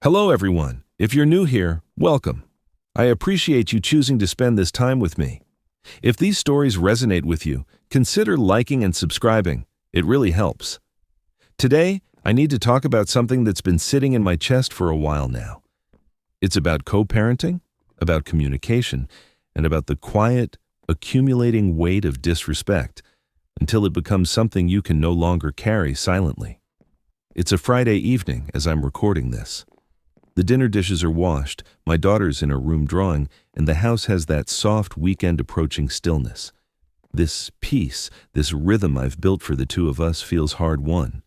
Hello, everyone. If you're new here, welcome. I appreciate you choosing to spend this time with me. If these stories resonate with you, consider liking and subscribing. It really helps. Today, I need to talk about something that's been sitting in my chest for a while now. It's about co-parenting, about communication, and about the quiet, accumulating weight of disrespect until it becomes something you can no longer carry silently. It's a Friday evening as I'm recording this. The dinner dishes are washed, my daughter's in her room drawing, and the house has that soft weekend approaching stillness. This peace, this rhythm I've built for the two of us feels hard-won.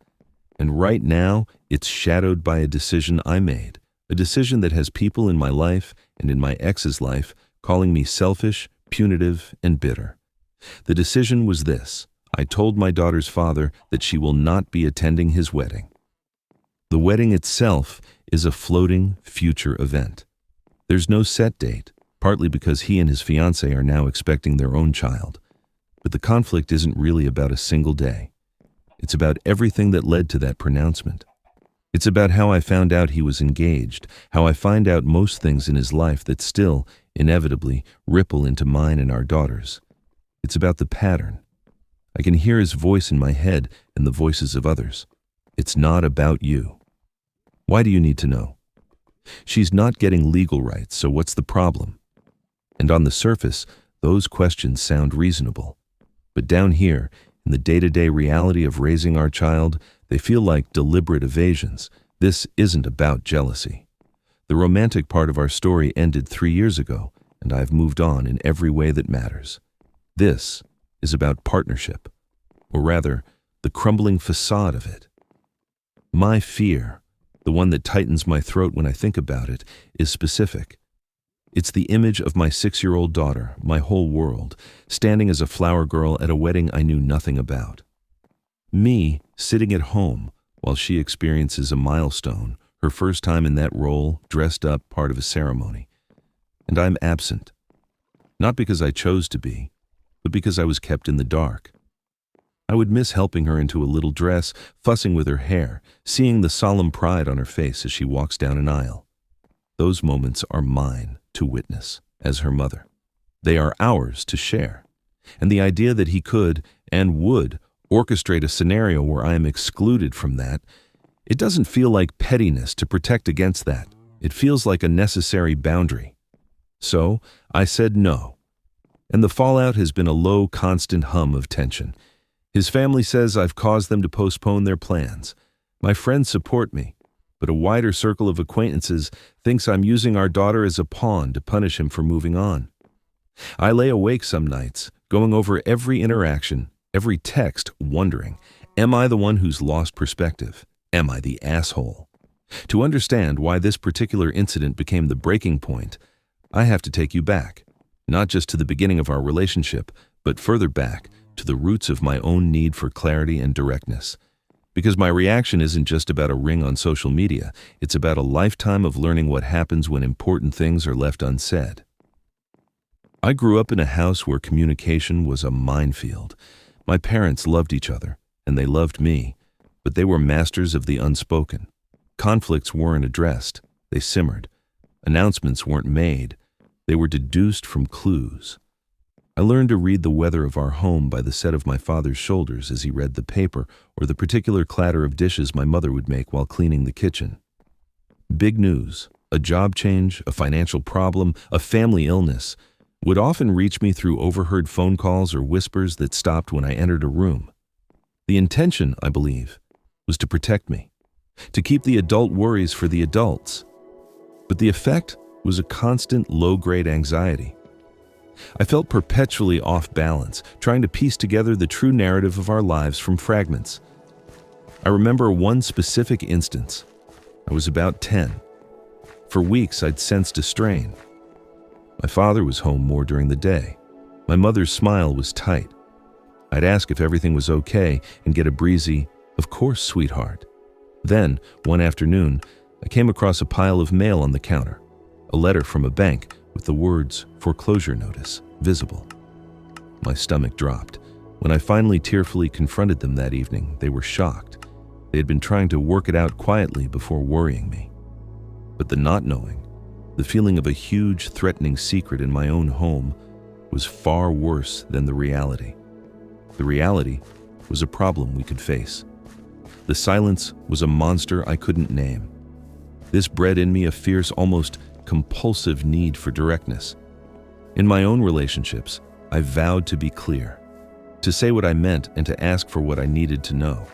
And right now, it's shadowed by a decision I made, a decision that has people in my life and in my ex's life calling me selfish, punitive, and bitter. The decision was this: I told my daughter's father that she will not be attending his wedding. The wedding itself is a floating future event. There's no set date, partly because he and his fiancée are now expecting their own child. But the conflict isn't really about a single day. It's about everything that led to that pronouncement. It's about how I found out he was engaged, how I find out most things in his life that still, inevitably, ripple into mine and our daughters. It's about the pattern. I can hear his voice in my head and the voices of others. It's not about you. Why do you need to know? She's not getting legal rights, so what's the problem? And on the surface, those questions sound reasonable. But down here, in the day-to-day reality of raising our child, they feel like deliberate evasions. This isn't about jealousy. The romantic part of our story ended 3 years ago, and I've moved on in every way that matters. This is about partnership, or rather, the crumbling facade of it. My fear, the one that tightens my throat when I think about it, is specific. It's the image of my 6-year-old daughter, my whole world, standing as a flower girl at a wedding I knew nothing about. Me, sitting at home, while she experiences a milestone, her first time in that role, dressed up, part of a ceremony. And I'm absent. Not because I chose to be, but because I was kept in the dark. I would miss helping her into a little dress, fussing with her hair, seeing the solemn pride on her face as she walks down an aisle. Those moments are mine to witness, as her mother. They are ours to share. And the idea that he could, and would, orchestrate a scenario where I am excluded from that, it doesn't feel like pettiness to protect against that. It feels like a necessary boundary. So, I said no. And the fallout has been a low, constant hum of tension. His family says I've caused them to postpone their plans. My friends support me, but a wider circle of acquaintances thinks I'm using our daughter as a pawn to punish him for moving on. I lay awake some nights, going over every interaction, every text, wondering, am I the one who's lost perspective? Am I the asshole? To understand why this particular incident became the breaking point, I have to take you back, not just to the beginning of our relationship, but further back, to the roots of my own need for clarity and directness. Because my reaction isn't just about a ring on social media, it's about a lifetime of learning what happens when important things are left unsaid. I grew up in a house where communication was a minefield. My parents loved each other, and they loved me, but they were masters of the unspoken. Conflicts weren't addressed, they simmered. Announcements weren't made, they were deduced from clues. I learned to read the weather of our home by the set of my father's shoulders as he read the paper or the particular clatter of dishes my mother would make while cleaning the kitchen. Big news, a job change, a financial problem, a family illness, would often reach me through overheard phone calls or whispers that stopped when I entered a room. The intention, I believe, was to protect me, to keep the adult worries for the adults. But the effect was a constant low-grade anxiety. I felt perpetually off balance, trying to piece together the true narrative of our lives from fragments. I remember one specific instance. I was about 10. For weeks, I'd sensed a strain. My father was home more during the day. My mother's smile was tight. I'd ask if everything was okay and get a breezy, "Of course, sweetheart." Then, one afternoon, I came across a pile of mail on the counter, a letter from a bank with the words "foreclosure notice" visible. My stomach dropped. When I finally tearfully confronted them that evening, they were shocked. They had been trying to work it out quietly before worrying me. But the not knowing, the feeling of a huge, threatening secret in my own home, was far worse than the reality. The reality was a problem we could face. The silence was a monster I couldn't name. This bred in me a fierce, almost compulsive need for directness. In my own relationships, I vowed to be clear, to say what I meant and to ask for what I needed to know.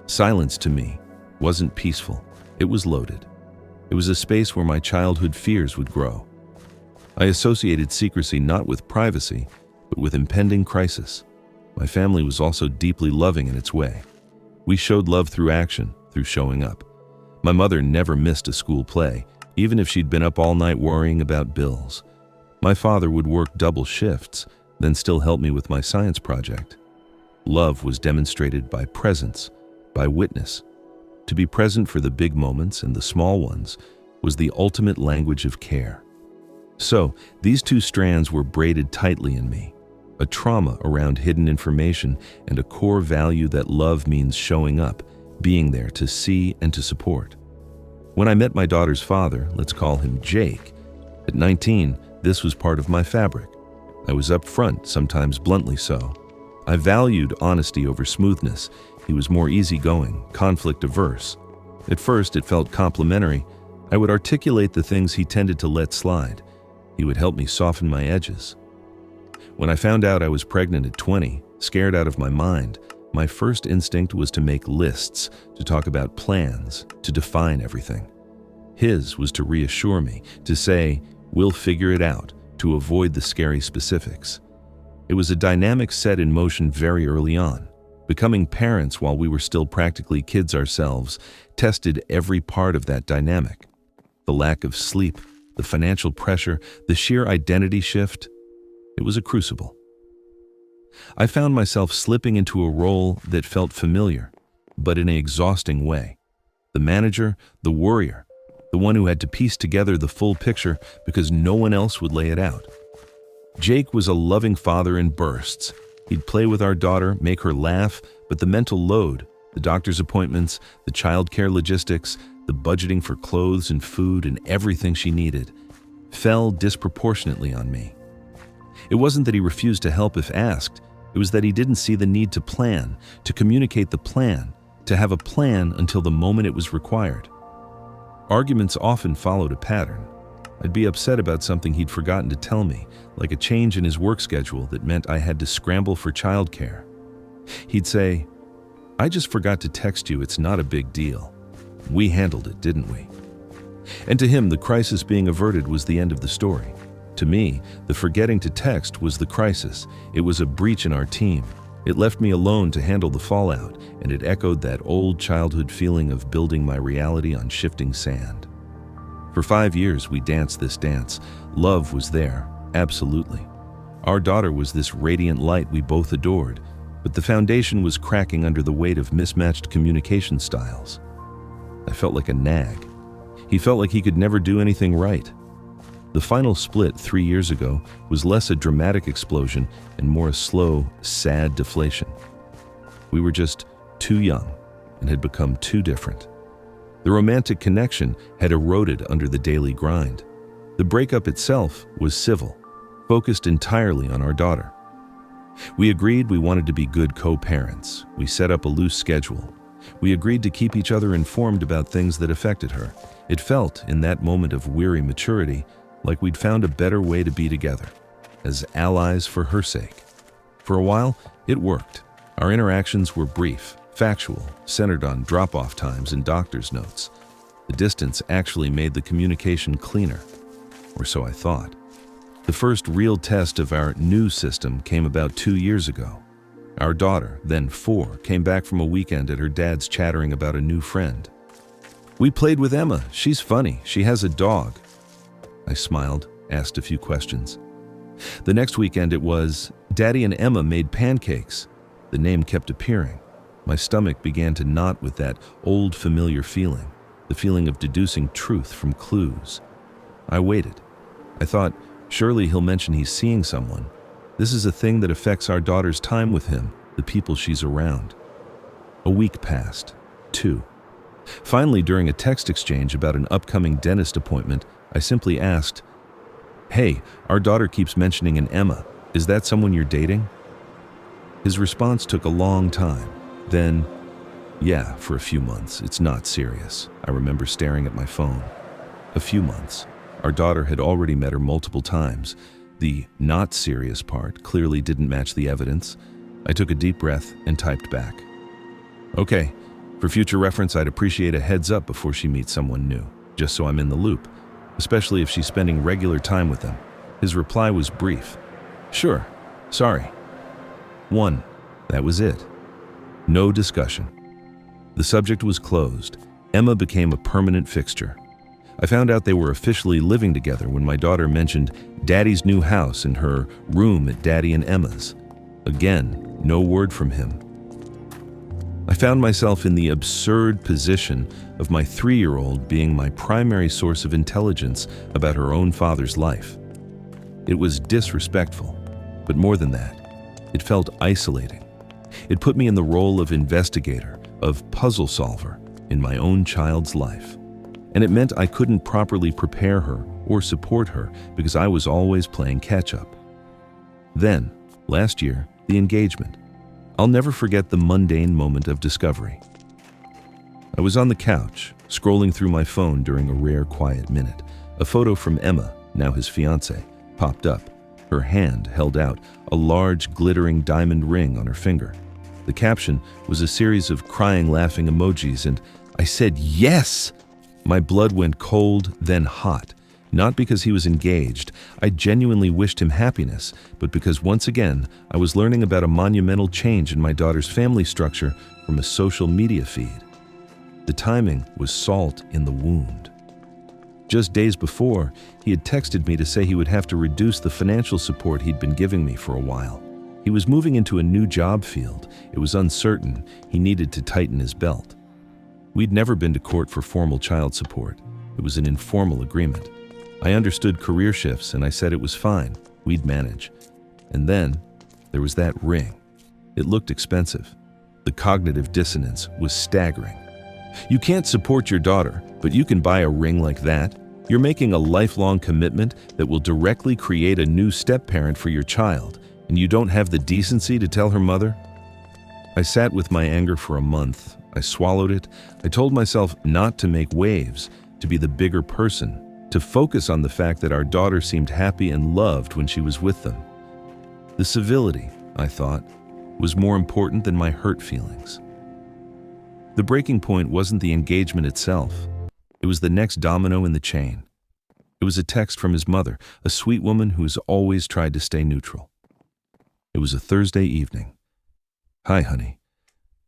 Silence to me wasn't peaceful, it was loaded. It was a space where my childhood fears would grow. I associated secrecy not with privacy, but with impending crisis. My family was also deeply loving in its way. We showed love through action, through showing up. My mother never missed a school play, even if she'd been up all night worrying about bills. My father would work double shifts, then still help me with my science project. Love was demonstrated by presence, by witness. To be present for the big moments and the small ones was the ultimate language of care. So, these two strands were braided tightly in me. A trauma around hidden information and a core value that love means showing up, being there to see and to support. When I met my daughter's father, let's call him Jake, at 19, this was part of my fabric. I was upfront, sometimes bluntly so. I valued honesty over smoothness. He was more easygoing, conflict-averse. At first, it felt complimentary. I would articulate the things he tended to let slide. He would help me soften my edges. When I found out I was pregnant at 20, scared out of my mind, my first instinct was to make lists, to talk about plans, to define everything. His was to reassure me, to say, "We'll figure it out," to avoid the scary specifics. It was a dynamic set in motion very early on. Becoming parents while we were still practically kids ourselves tested every part of that dynamic. The lack of sleep, the financial pressure, the sheer identity shift. It was a crucible. I found myself slipping into a role that felt familiar, but in an exhausting way. The manager, the worrier, the one who had to piece together the full picture because no one else would lay it out. Jake was a loving father in bursts. He'd play with our daughter, make her laugh, but the mental load, the doctor's appointments, the childcare logistics, the budgeting for clothes and food and everything she needed, fell disproportionately on me. It wasn't that he refused to help if asked, it was that he didn't see the need to plan, to communicate the plan, to have a plan until the moment it was required. Arguments often followed a pattern. I'd be upset about something he'd forgotten to tell me, like a change in his work schedule that meant I had to scramble for childcare. He'd say, "I just forgot to text you, it's not a big deal. We handled it, didn't we?" And to him, the crisis being averted was the end of the story. To me, the forgetting to text was the crisis. It was a breach in our team. It left me alone to handle the fallout, and it echoed that old childhood feeling of building my reality on shifting sand. For 5 years, we danced this dance. Love was there, absolutely. Our daughter was this radiant light we both adored, but the foundation was cracking under the weight of mismatched communication styles. I felt like a nag. He felt like he could never do anything right. The final split 3 years ago was less a dramatic explosion and more a slow, sad deflation. We were just too young and had become too different. The romantic connection had eroded under the daily grind. The breakup itself was civil, focused entirely on our daughter. We agreed we wanted to be good co-parents. We set up a loose schedule. We agreed to keep each other informed about things that affected her. It felt, in that moment of weary maturity, like we'd found a better way to be together, as allies for her sake. For a while, it worked. Our interactions were brief, factual, centered on drop-off times and doctor's notes. The distance actually made the communication cleaner, or so I thought. The first real test of our new system came about 2 years ago. Our daughter, then 4, came back from a weekend at her dad's chattering about a new friend. "We played with Emma. She's funny. She has a dog." I smiled, asked a few questions. The next weekend it was, "Daddy and Emma made pancakes." The name kept appearing. My stomach began to knot with that old familiar feeling, the feeling of deducing truth from clues. I waited. I thought, surely he'll mention he's seeing someone. This is a thing that affects our daughter's time with him, the people she's around. A week passed. 2. Finally, during a text exchange about an upcoming dentist appointment, I simply asked, "Hey, our daughter keeps mentioning an Emma. Is that someone you're dating?" His response took a long time. Then, "Yeah, for a few months. It's not serious." I remember staring at my phone. A few months. Our daughter had already met her multiple times. The not serious part clearly didn't match the evidence. I took a deep breath and typed back, "Okay, for future reference, I'd appreciate a heads up before she meets someone new, just so I'm in the loop, especially if she's spending regular time with them." His reply was brief. "Sure, sorry." One, that was it. No discussion. The subject was closed. Emma became a permanent fixture. I found out they were officially living together when my daughter mentioned Daddy's new house and her room at Daddy and Emma's. Again, no word from him. I found myself in the absurd position of my 3-year-old being my primary source of intelligence about her own father's life. It was disrespectful, but more than that, it felt isolating. It put me in the role of investigator, of puzzle solver in my own child's life. And it meant I couldn't properly prepare her or support her because I was always playing catch-up. Then, last year, the engagement. I'll never forget the mundane moment of discovery. I was on the couch, scrolling through my phone during a rare quiet minute. A photo from Emma, now his fiancée, popped up. Her hand held out, a large glittering diamond ring on her finger. The caption was a series of crying, laughing emojis, and I said, "Yes!" My blood went cold, then hot. Not because he was engaged. I genuinely wished him happiness, but because once again, I was learning about a monumental change in my daughter's family structure from a social media feed. The timing was salt in the wound. Just days before, he had texted me to say he would have to reduce the financial support he'd been giving me for a while. He was moving into a new job field. It was uncertain. He needed to tighten his belt. We'd never been to court for formal child support. It was an informal agreement. I understood career shifts and I said it was fine. We'd manage. And then there was that ring. It looked expensive. The cognitive dissonance was staggering. You can't support your daughter, but you can buy a ring like that? You're making a lifelong commitment that will directly create a new step-parent for your child, and you don't have the decency to tell her mother? I sat with my anger for a month. I swallowed it. I told myself not to make waves, to be the bigger person, to focus on the fact that our daughter seemed happy and loved when she was with them. The civility, I thought, was more important than my hurt feelings. The breaking point wasn't the engagement itself. It was the next domino in the chain. It was a text from his mother, a sweet woman who has always tried to stay neutral. It was a Thursday evening. "Hi, honey.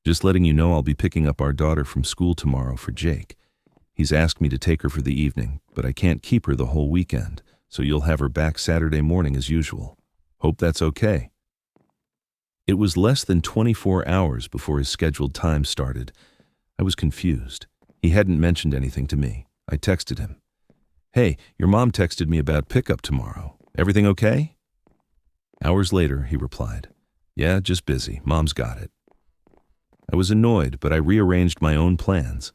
Just letting you know I'll be picking up our daughter from school tomorrow for Jake. He's asked me to take her for the evening, but I can't keep her the whole weekend, so you'll have her back Saturday morning as usual. Hope that's okay." It was less than 24 hours before his scheduled time started. I was confused. He hadn't mentioned anything to me. I texted him. "Hey, your mom texted me about pickup tomorrow. Everything okay?" Hours later, he replied, "Yeah, just busy. Mom's got it." I was annoyed, but I rearranged my own plans.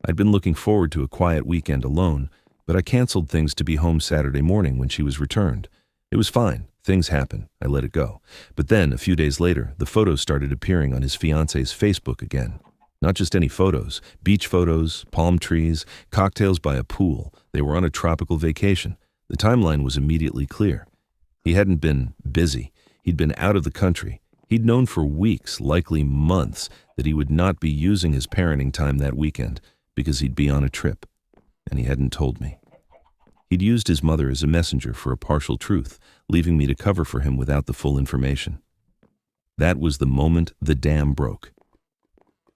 I'd been looking forward to a quiet weekend alone, but I canceled things to be home Saturday morning when she was returned. It was fine. Things happen. I let it go. But then, a few days later, the photos started appearing on his fiance's Facebook again. Not just any photos, beach photos, palm trees, cocktails by a pool. They were on a tropical vacation. The timeline was immediately clear. He hadn't been busy. He'd been out of the country. He'd known for weeks, likely months, that he would not be using his parenting time that weekend because he'd be on a trip. And he hadn't told me. He'd used his mother as a messenger for a partial truth, leaving me to cover for him without the full information. That was the moment the dam broke.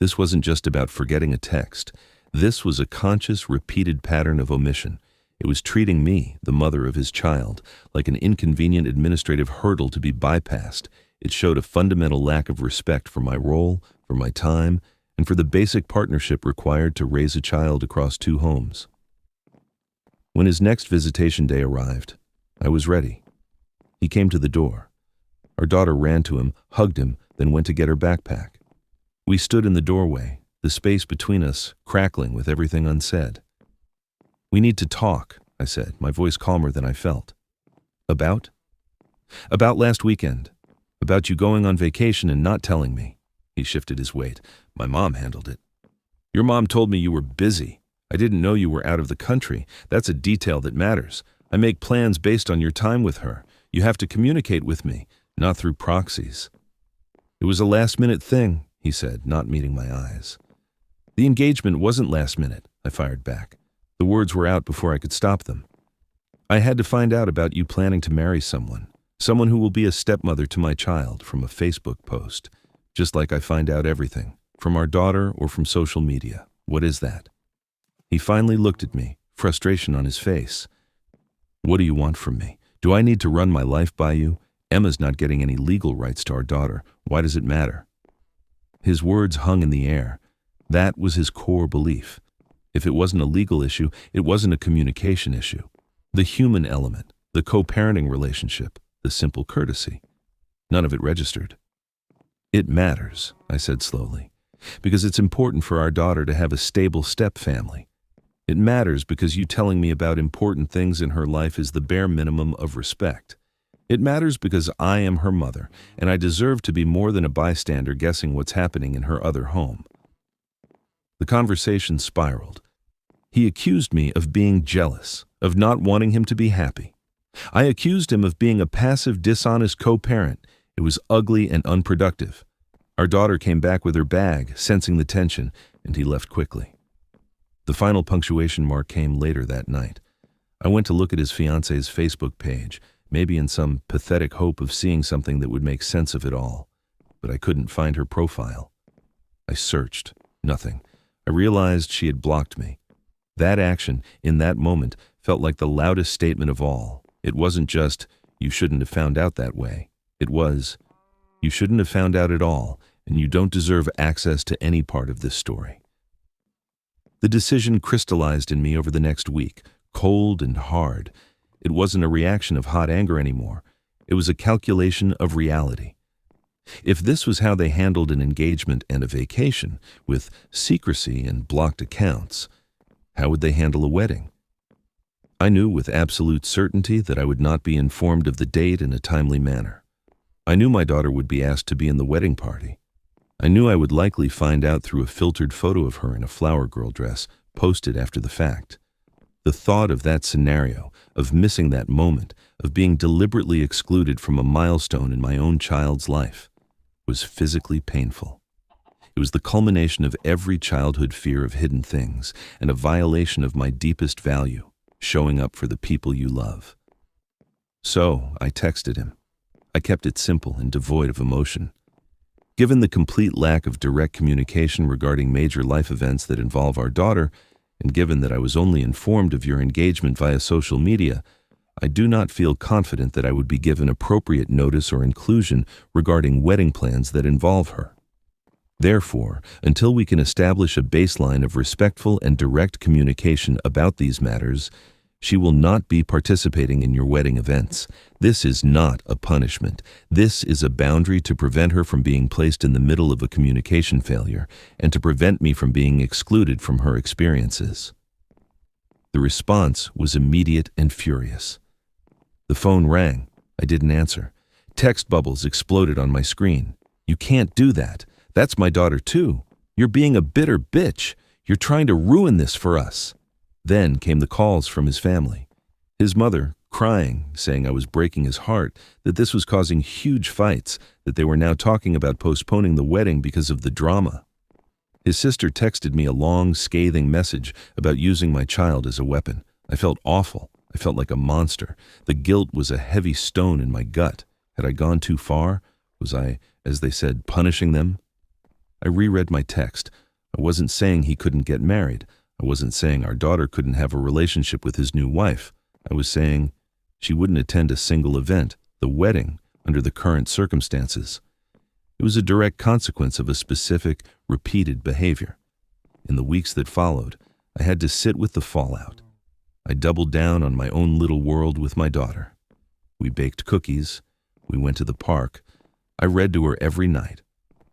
This wasn't just about forgetting a text. This was a conscious, repeated pattern of omission. It was treating me, the mother of his child, like an inconvenient administrative hurdle to be bypassed. It showed a fundamental lack of respect for my role, for my time, and for the basic partnership required to raise a child across 2 homes. When his next visitation day arrived, I was ready. He came to the door. Our daughter ran to him, hugged him, then went to get her backpack. We stood in the doorway. the space between us crackling with everything unsaid. "We need to talk," I said, my voice calmer than I felt. "About?" "About last weekend. About you going on vacation and not telling me." He shifted his weight. "My mom handled it." "Your mom told me you were busy. I didn't know you were out of the country. That's a detail that matters. I make plans based on your time with her. You have to communicate with me, not through proxies." "It was a last-minute thing," he said, not meeting my eyes. "The engagement wasn't last minute," I fired back. The words were out before I could stop them. "I had to find out about you planning to marry someone who will be a stepmother to my child, from a Facebook post. Just like I find out everything, from our daughter or from social media. What is that?" He finally looked at me, frustration on his face. "What do you want from me? Do I need to run my life by you? Emma's not getting any legal rights to our daughter. Why does it matter?" His words hung in the air. That was his core belief. If it wasn't a legal issue, it wasn't a communication issue. The human element, the co-parenting relationship, the simple courtesy. None of it registered. "It matters," I said slowly, "because it's important for our daughter to have a stable step-family. It matters because you telling me about important things in her life is the bare minimum of respect. It matters because I am her mother, and I deserve to be more than a bystander guessing what's happening in her other home." The conversation spiraled. He accused me of being jealous, of not wanting him to be happy. I accused him of being a passive, dishonest co-parent. It was ugly and unproductive. Our daughter came back with her bag, sensing the tension, and he left quickly. The final punctuation mark came later that night. I went to look at his fiancée's Facebook page, maybe in some pathetic hope of seeing something that would make sense of it all. But I couldn't find her profile. I searched. Nothing. I realized she had blocked me. That action, in that moment, felt like the loudest statement of all. It wasn't just, "You shouldn't have found out that way." It was, "You shouldn't have found out at all, and you don't deserve access to any part of this story." The decision crystallized in me over the next week, cold and hard. It wasn't a reaction of hot anger anymore. It was a calculation of reality. If this was how they handled an engagement and a vacation, with secrecy and blocked accounts, how would they handle a wedding? I knew with absolute certainty that I would not be informed of the date in a timely manner. I knew my daughter would be asked to be in the wedding party. I knew I would likely find out through a filtered photo of her in a flower girl dress, posted after the fact. The thought of that scenario, of missing that moment, of being deliberately excluded from a milestone in my own child's life, was physically painful. It was the culmination of every childhood fear of hidden things and a violation of my deepest value, showing up for the people you love. So I texted him. I kept it simple and devoid of emotion. Given the complete lack of direct communication regarding major life events that involve our daughter, and given that I was only informed of your engagement via social media, I do not feel confident that I would be given appropriate notice or inclusion regarding wedding plans that involve her. Therefore, until we can establish a baseline of respectful and direct communication about these matters, she will not be participating in your wedding events. This is not a punishment. This is a boundary to prevent her from being placed in the middle of a communication failure and to prevent me from being excluded from her experiences. The response was immediate and furious. The phone rang. I didn't answer. Text bubbles exploded on my screen. "You can't do that. That's my daughter too. You're being a bitter bitch. You're trying to ruin this for us." Then came the calls from his family. His mother, crying, saying I was breaking his heart, that this was causing huge fights, that they were now talking about postponing the wedding because of the drama. His sister texted me a long, scathing message about using my child as a weapon. I felt awful. I felt like a monster. The guilt was a heavy stone in my gut. Had I gone too far? Was I, as they said, punishing them? I reread my text. I wasn't saying he couldn't get married. I wasn't saying our daughter couldn't have a relationship with his new wife. I was saying she wouldn't attend a single event, the wedding, under the current circumstances. It was a direct consequence of a specific, repeated behavior. In the weeks that followed, I had to sit with the fallout. I doubled down on my own little world with my daughter. We baked cookies. We went to the park. I read to her every night.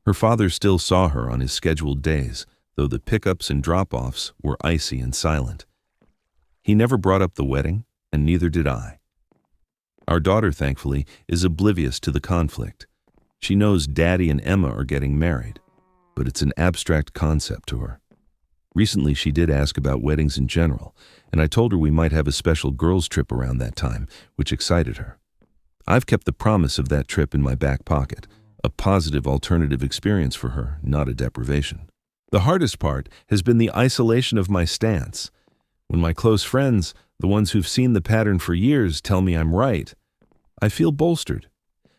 Her father still saw her on his scheduled days. though the pickups and drop-offs were icy and silent. He never brought up the wedding, and neither did I. Our daughter, thankfully, is oblivious to the conflict. She knows Daddy and Emma are getting married, but it's an abstract concept to her. Recently, she did ask about weddings in general, and I told her we might have a special girls' trip around that time, which excited her. I've kept the promise of that trip in my back pocket, a positive alternative experience for her, not a deprivation. The hardest part has been the isolation of my stance. When my close friends, the ones who've seen the pattern for years, tell me I'm right, I feel bolstered.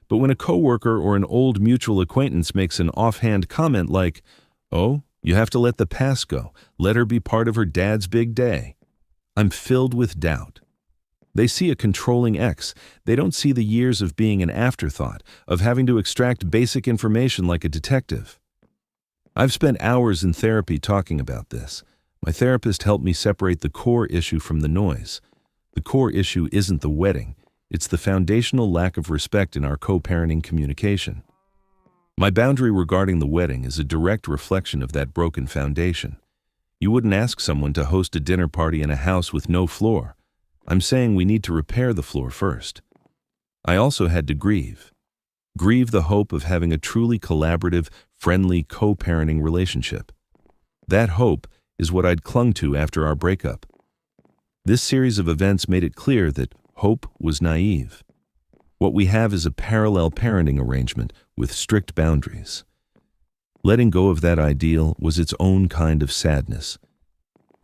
But when a coworker or an old mutual acquaintance makes an offhand comment like, "Oh, you have to let the past go, let her be part of her dad's big day," I'm filled with doubt. They see a controlling ex. They don't see the years of being an afterthought, of having to extract basic information like a detective. I've spent hours in therapy talking about this. My therapist helped me separate the core issue from the noise. The core issue isn't the wedding. It's the foundational lack of respect in our co-parenting communication. My boundary regarding the wedding is a direct reflection of that broken foundation. You wouldn't ask someone to host a dinner party in a house with no floor. I'm saying we need to repair the floor first. I also had to grieve. Grieve the hope of having a truly collaborative, friendly co-parenting relationship. That hope is what I'd clung to after our breakup. This series of events made it clear that hope was naive. What we have is a parallel parenting arrangement with strict boundaries. Letting go of that ideal was its own kind of sadness.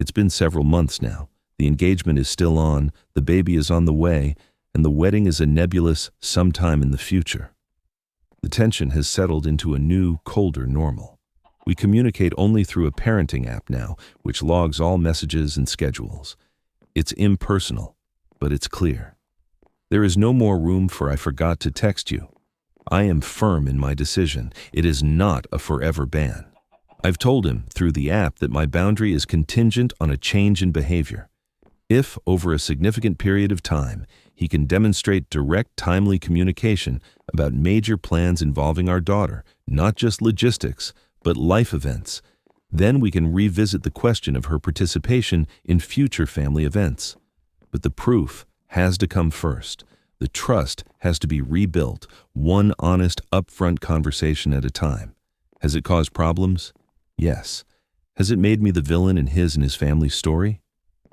It's been several months now. The engagement is still on, the baby is on the way, and the wedding is a nebulous sometime in the future. The tension has settled into a new, colder normal. We communicate only through a parenting app now, which logs all messages and schedules. It's impersonal, but it's clear. There is no more room for "I forgot to text you." I am firm in my decision. It is not a forever ban. I've told him through the app that my boundary is contingent on a change in behavior. If, over a significant period of time, he can demonstrate direct, timely communication about major plans involving our daughter, not just logistics, but life events, then we can revisit the question of her participation in future family events. But the proof has to come first. The trust has to be rebuilt, one honest, upfront conversation at a time. Has it caused problems? Yes. Has it made me the villain in his and his family's story?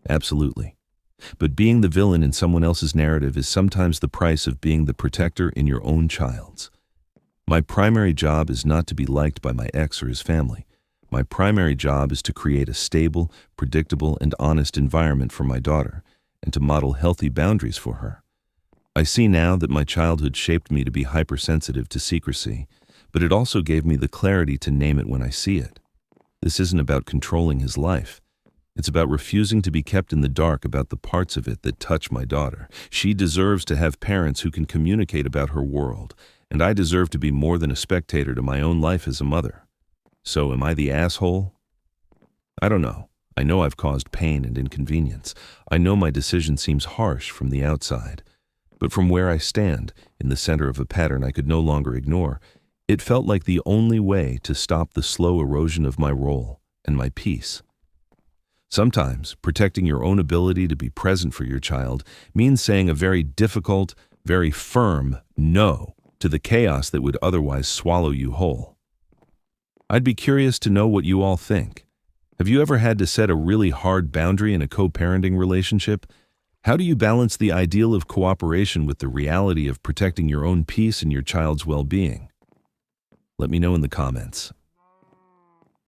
Absolutely. But being the villain in someone else's narrative is sometimes the price of being the protector in your own child's. My primary job is not to be liked by my ex or his family. My primary job is to create a stable, predictable, and honest environment for my daughter, and to model healthy boundaries for her. I see now that my childhood shaped me to be hypersensitive to secrecy, but it also gave me the clarity to name it when I see it. This isn't about controlling his life. It's about refusing to be kept in the dark about the parts of it that touch my daughter. She deserves to have parents who can communicate about her world, and I deserve to be more than a spectator to my own life as a mother. So am I the asshole? I don't know. I know I've caused pain and inconvenience. I know my decision seems harsh from the outside. But from where I stand, in the center of a pattern I could no longer ignore, it felt like the only way to stop the slow erosion of my role and my peace. Sometimes, protecting your own ability to be present for your child means saying a very difficult, very firm no to the chaos that would otherwise swallow you whole. I'd be curious to know what you all think. Have you ever had to set a really hard boundary in a co-parenting relationship? How do you balance the ideal of cooperation with the reality of protecting your own peace and your child's well-being? Let me know in the comments.